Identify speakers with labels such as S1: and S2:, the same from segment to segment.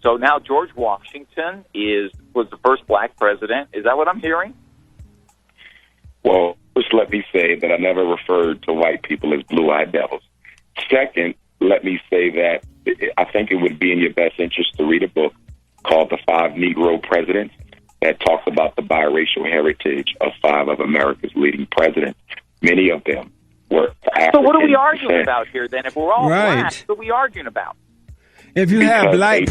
S1: So now George Washington was the first black president. Is that what I'm hearing?
S2: Well, first let me say that I never referred to white people as blue-eyed devils. Second, let me say that I think it would be in your best interest to read a book called The Five Negro Presidents that talks about the biracial heritage of 5 of America's leading presidents. Many of them were African.
S1: So what are we arguing about here then? If we're all
S3: Right.
S1: black, what are we arguing about?
S3: If you have
S2: Because
S3: black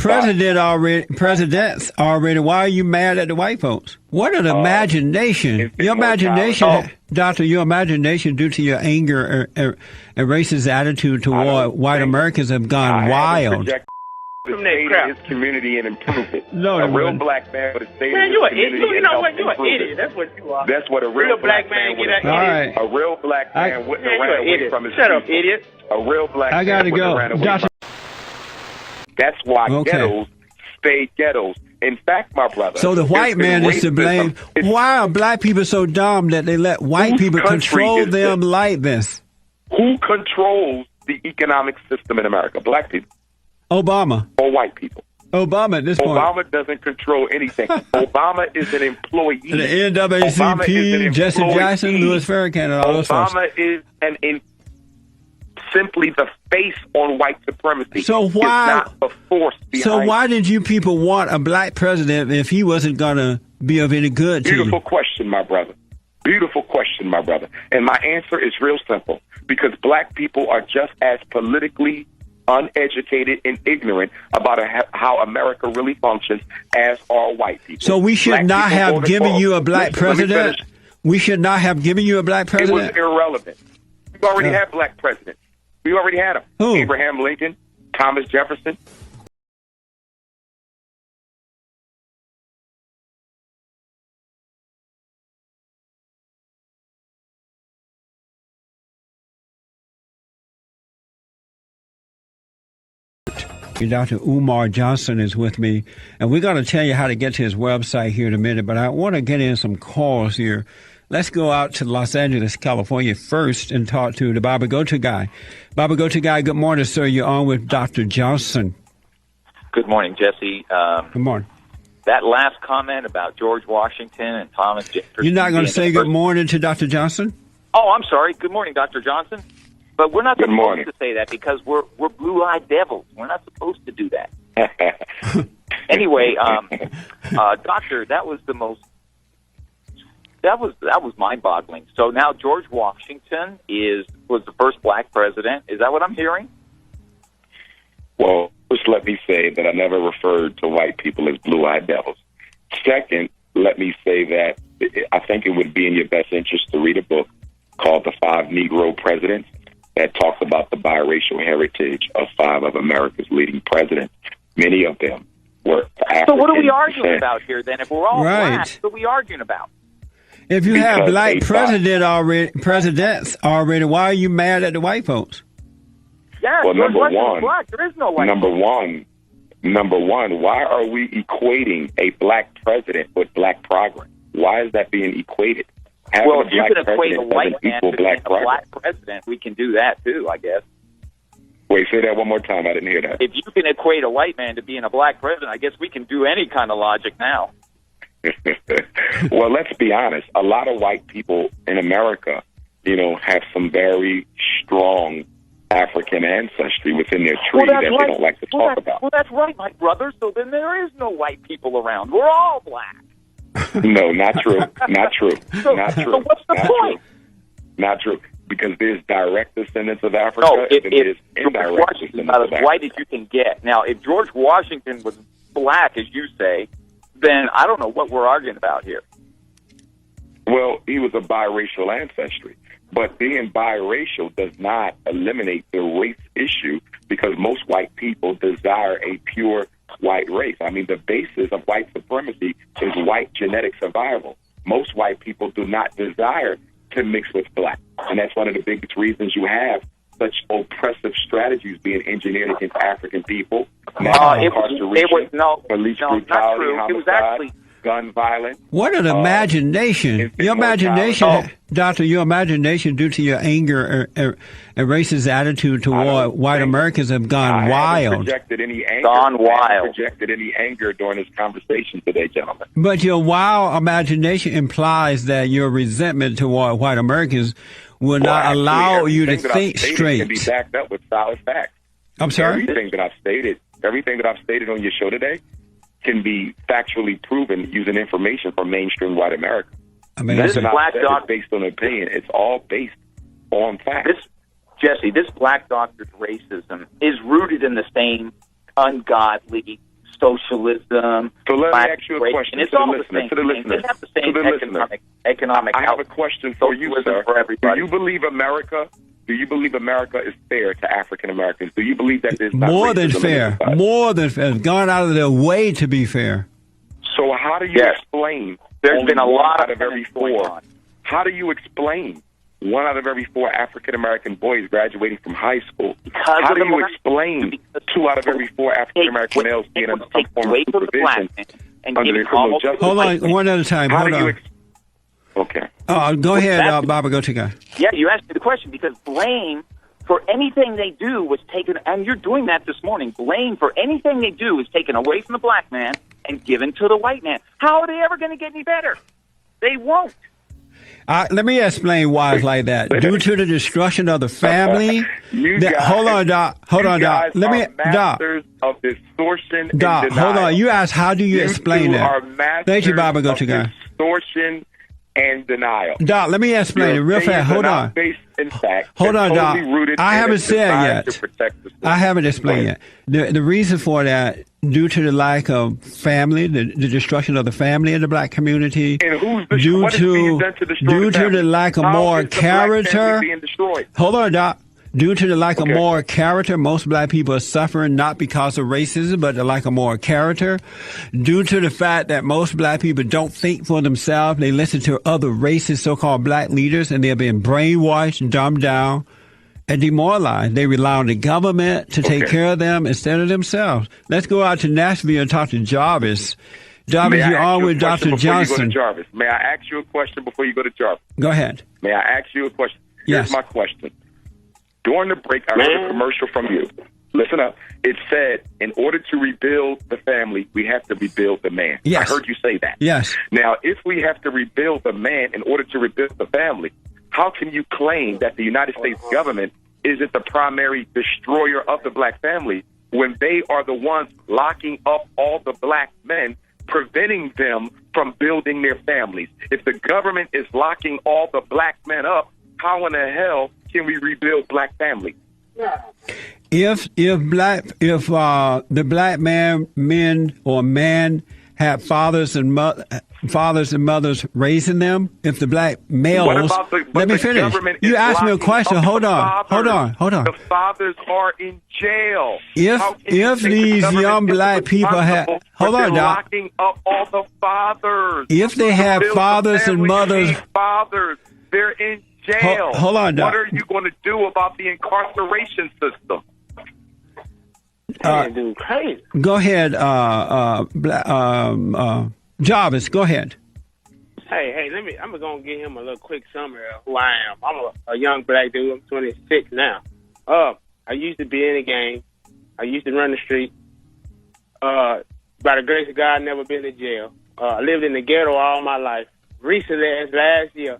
S3: presidents already, why are you mad at the white folks? What an imagination! Your imagination, Doctor, your imagination due to your anger and racist attitude toward white Americans have gone wild.
S2: His community and improve it.
S3: No,
S2: a real black man would have stayed in
S4: you
S2: his
S4: an idiot.
S2: community.
S4: You know what?
S2: and
S4: You an
S2: helped improve
S4: idiot.
S2: it.
S4: That's what you are.
S2: That's what a real black man would have
S3: All right.
S2: A real black man wouldn't have ran
S4: You're an
S2: away
S4: idiot.
S2: from his
S4: Shut up,
S2: people.
S4: idiot.
S2: A real black
S3: I gotta
S2: man wouldn't
S3: go.
S2: have ran away
S3: Doctor.
S2: from. That's why
S3: Okay.
S2: ghettos stay ghettos. In fact, my brother.
S3: So the white man is to blame. Why are black people so dumb that they let white
S2: Whose
S3: people
S2: country
S3: control
S2: is
S3: them
S2: this?
S3: like this?
S2: Who controls the economic system in America? Black people
S3: Obama.
S2: or white people?
S3: Obama at this point.
S2: Obama doesn't control anything. Obama is an employee.
S3: The
S2: Obama is an
S3: NAACP, Jesse
S2: employee.
S3: Jackson, Louis Farrakhan, and all those folks.
S2: Obama is simply the face on white supremacy.
S3: So
S2: It's
S3: why?
S2: not the force behind
S3: So why did you people want a black president if he wasn't gonna be of any good to
S2: Beautiful
S3: you?
S2: question, my brother. Beautiful question, my brother. And my answer is real simple. Because black people are just as politically uneducated and ignorant about how America really functions as are white people.
S3: So we should
S2: Black
S3: not
S2: people
S3: have
S2: voted
S3: given
S2: for-
S3: you a black
S2: Listen, let me
S3: president.
S2: finish.
S3: We should not have given you a black
S2: It was
S3: president.
S2: irrelevant. We already had black presidents. We already had them.
S3: Who?
S2: Abraham Lincoln, Thomas Jefferson.
S3: Dr. Umar Johnson is with me, and we're going to tell you how to get to his website here in a minute, but I want to get in some calls here. Let's go out to Los Angeles, California first and talk to the Baba Go-To guy. Baba Go-To guy, good morning, sir. You're on with Dr. Johnson.
S1: Good morning, Jesse.
S3: Good morning.
S1: That last comment about George Washington and Thomas Jefferson.
S3: You're not going to
S1: being
S3: say
S1: the
S3: good
S1: first-
S3: morning to Dr. Johnson?
S1: Oh, I'm sorry. Good morning, Dr. Johnson. But we're not
S2: Good
S1: supposed
S2: morning.
S1: to say that because we're blue-eyed devils. We're not supposed to do that. Anyway, doctor, that was mind-boggling. So now George Washington was the first black president. Is that what I'm hearing?
S2: Well, first let me say that I never referred to white people as blue-eyed devils. Second, let me say that I think it would be in your best interest to read a book called The 5 Negro Presidents that talks about the biracial heritage of 5 of America's leading presidents. Many of them were African.
S1: So what are we arguing about here then? If we're all
S3: Right.
S1: black, what are we arguing about?
S3: If you have
S2: Because
S3: black
S2: they
S3: presidents already, why are you mad at the white folks?
S1: Yeah,
S2: Well,
S1: George
S2: number
S1: Washington was
S2: one,
S1: black. There is no white.
S2: Number one, why are we equating a black president with black progress? Why is that being equated? Having
S1: Well,
S2: a
S1: if you
S2: black
S1: can equate a
S2: president
S1: white
S2: doesn't
S1: man
S2: equal
S1: to being
S2: black
S1: a
S2: progress.
S1: black president, we can do that too, I guess.
S2: Wait, say that one more time. I didn't hear that.
S1: If you can equate a white man to being a black president, I guess we can do any kind of logic now.
S2: Well, let's be honest. A lot of white people in America, have some very strong African ancestry within their tree that they don't like to talk about.
S1: Well, that's right, my brother. So then there is no white people around. We're all black.
S2: No, not true. Not true.
S1: So,
S2: Not true.
S1: so what's the
S2: Not
S1: point?
S2: True. Not true. Because there's direct descendants of Africa,
S1: No,
S2: and then there's
S1: George
S2: indirect
S1: Washington's
S2: descendants
S1: not
S2: of
S1: as white
S2: Africa.
S1: as you can get. Now, if George Washington was black, as you say, then I don't know what we're arguing about here.
S2: Well, he was a biracial ancestry. But being biracial does not eliminate the race issue because most white people desire a pure white race. I mean, the basis of white supremacy is white genetic survival. Most white people do not desire to mix with black. And that's one of the biggest reasons you have such oppressive strategies being engineered against African people. Mass
S1: It was
S2: incarceration,
S1: no,
S2: police
S1: not
S2: brutality,
S1: true. It was
S2: homicide,
S1: actually
S2: gun violence.
S3: What an imagination! Your imagination, Doctor, your imagination, due to your anger and racist attitude toward white Americans, have gone wild.
S2: Projected any anger.
S1: Gone wild.
S2: Projected any anger during this conversation today, gentlemen.
S3: But your wild imagination implies that your resentment toward white Americans will not allow you to think straight.
S2: Can be backed up with solid facts.
S3: I'm sorry?
S2: Everything that I've stated on your show today can be factually proven using information from mainstream white America.
S3: I mean,
S1: this black
S2: doctor based on opinion. It's all based on facts.
S1: This black doctor's racism is rooted in the same ungodly socialism.
S2: So let me ask you a question.
S1: It's all the same. They have the same economic.
S2: I have a question for you, sir.
S1: For everybody.
S2: Do you believe America is fair to African Americans? Do you believe that there's not
S3: more than
S2: racism
S3: fair?
S2: in
S3: More than fair. Gone out of their way to be fair.
S2: So how do you explain?
S1: There's been a lot
S2: out of every four. How do you explain 1 out of every 4 African American boys graduating from high school? How do you explain 2 out of every 4 African American males being under some form of supervision under the criminal justice?
S3: Hold on, one at a time. Hold on.
S2: Okay.
S3: Go ahead, Baba. Go to guy.
S1: Yeah, you asked me the question because blame for anything they do was taken, and you're doing that this morning. Blame for anything they do is taken away from the black man and given to the white man. How are they ever going to get any better? They won't.
S3: Let me explain why it's like that. Due to the destruction of the family. Hold on, Doc. Let me, Doc.
S2: Of distortion.
S3: Doc, hold on. You asked, how do you explain that? Thank you, Baba. Go to guy.
S2: Distortion and denial.
S3: Doc, let me explain it real fast. Hold on. Hold on, Doc. I haven't said yet. I haven't explained yet. The reason for that, due to the lack of family, the destruction of the family in the black community, due to the lack of moral character. Hold on, Doc. Due to the lack of moral character, most black people are suffering not because of racism, but the lack of moral character. Due to the fact that most black people don't think for themselves, they listen to other racist so-called black leaders, and they're being brainwashed, dumbed down, and demoralized. They rely on the government to take care of them instead of themselves. Let's go out to Nashville and talk to Jarvis. Jarvis, you're on with Dr. Johnson.
S2: May I ask you a question before you go to Jarvis?
S3: Go ahead.
S2: May I ask you a question? Here's my question. During the break, I heard a commercial from you. Listen up. It said, in order to rebuild the family, we have to rebuild the man.
S3: Yes.
S2: I heard you say that.
S3: Yes.
S2: Now, if we have to rebuild the man in order to rebuild the family, how can you claim that the United States government isn't the primary destroyer of the black family when they are the ones locking up all the black men, preventing them from building their families? If the government is locking all the black men up, how in the hell can we rebuild black families?
S3: If the black men have fathers and mothers raising them, if the black males, let me finish. You asked me a question. Hold on.
S2: The fathers are in jail.
S3: If these young black people have, hold on, Doc.
S2: Locking up all the fathers.
S3: If they have fathers and mothers,
S2: they're in jail.
S3: Hold on, Doc.
S2: What are you going to do about the incarceration system?
S4: Crazy.
S3: Go ahead, Jarvis. Go ahead.
S4: Hey, I'm gonna give him a little quick summary of who I am. I'm a young black dude. I'm 26 now. I used to be in the game. I used to run the street. By the grace of God, I never been to jail. I lived in the ghetto all my life. Recently, as last year,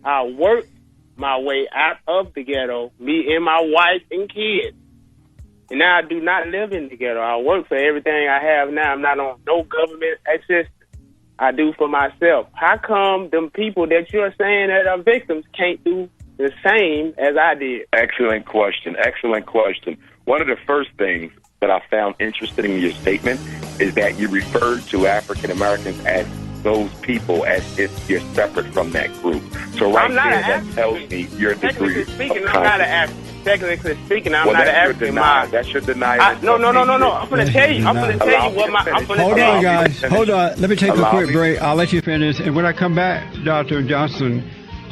S4: I worked my way out of the ghetto, me and my wife and kids. And now I do not live in the ghetto. I work for everything I have now. I'm not on no government assistance. I do for myself. How come them people that you're saying that are victims can't do the same as I did?
S2: Excellent question. One of the first things that I found interesting in your statement is that you referred to African Americans as those people as if you're separate from that group. So right there, that tells me your degree of
S4: I'm not an African. Technically speaking, I'm not an African.
S2: That's your denial.
S4: No. I'm going to tell you. I'm going to tell you what my.
S3: Hold on, guys. Hold on. Let me take a quick break. I'll let you finish. And when I come back, Dr. Johnson,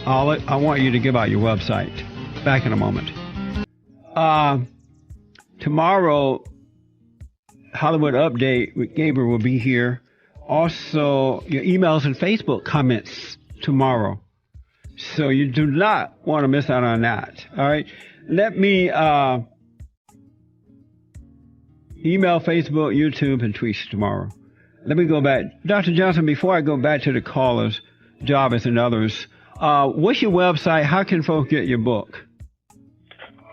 S3: I want you to give out your website. Back in a moment. Tomorrow, Hollywood Update with Gabriel will be here also your emails and Facebook comments tomorrow. So you do not want to miss out on that. All right. Let me email, Facebook, YouTube, and tweets tomorrow. Let me go back. Dr. Johnson, before I go back to the callers, Jarvis and others, what's your website? How can folks get your book?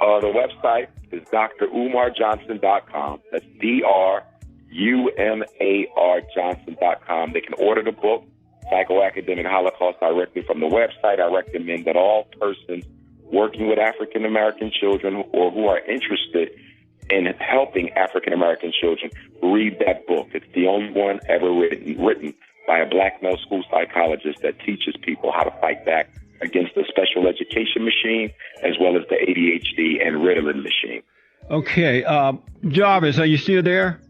S2: The website is drumarjohnson.com. That's drumarjohnson.com. They can order the book, Psychoacademic Holocaust, directly from the website. I recommend that all persons working with African American children or who are interested in helping African American children read that book. It's the only one ever written by a black male school psychologist that teaches people how to fight back against the special education machine as well as the ADHD and Ritalin machine.
S3: Okay. Jarvis, are you still there?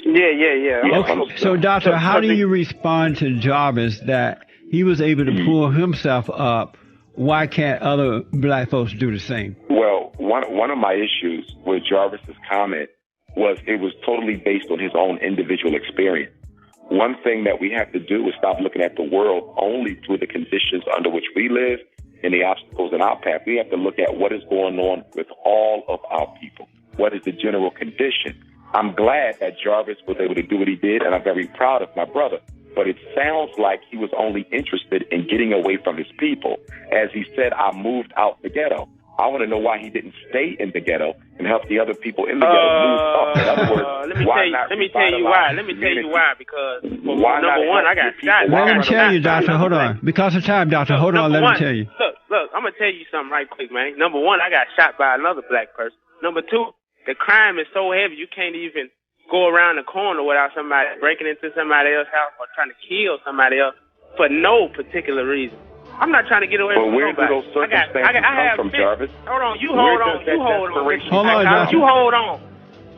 S4: Yeah.
S3: Okay. So, Doctor, how do you respond to Jarvis that he was able to pull himself up? Why can't other black folks do the same?
S2: Well, one of my issues with Jarvis's comment was it was totally based on his own individual experience. One thing that we have to do is stop looking at the world only through the conditions under which we live and the obstacles in our path. We have to look at what is going on with all of our people. What is the general condition? I'm glad that Jarvis was able to do what he did, and I'm very proud of my brother. But it sounds like he was only interested in getting away from his people. As he said, I moved out the ghetto. I want to know why he didn't stay in the ghetto and help the other people in the ghetto move up. In other words,
S4: let me tell you why. Because number one, I got shot.
S3: Let me tell you, Doctor. Hold on. Because of time, Doctor. Hold on. Let me tell you.
S4: Look. I'm gonna tell you something right quick, man. Number one, I got shot by another black person. Number two, the crime is so heavy you can't even go around the corner without somebody breaking into somebody else's house or trying to kill somebody else for no particular reason. I'm not trying to get away from nobody.
S2: Where do those circumstances come from, Jarvis?
S4: Hold on. You hold on.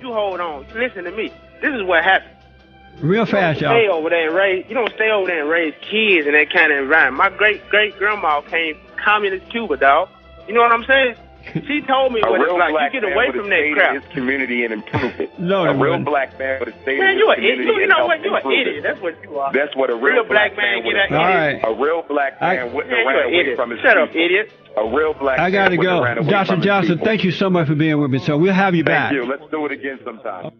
S4: You hold on. Listen to me. This is what happened.
S3: Real fast, y'all.
S4: You don't stay over there and raise kids in that kind of environment. My great-great-grandma came from communist Cuba, dog. You know what I'm saying? She told me what it's like. You get away from that crap.
S2: His community and improve it.
S3: No,
S2: a real black man would have stayed in his community.
S4: You know what? You're an idiot. That's what you are.
S2: That's what a real black man would have done. A real black man wouldn't have ran away from his people.
S4: Shut up, idiot.
S2: A real black man.
S3: I gotta go. Dr. Johnson, thank you so much for being with me. So we'll have you back.
S2: Thank you. Let's do it again sometime.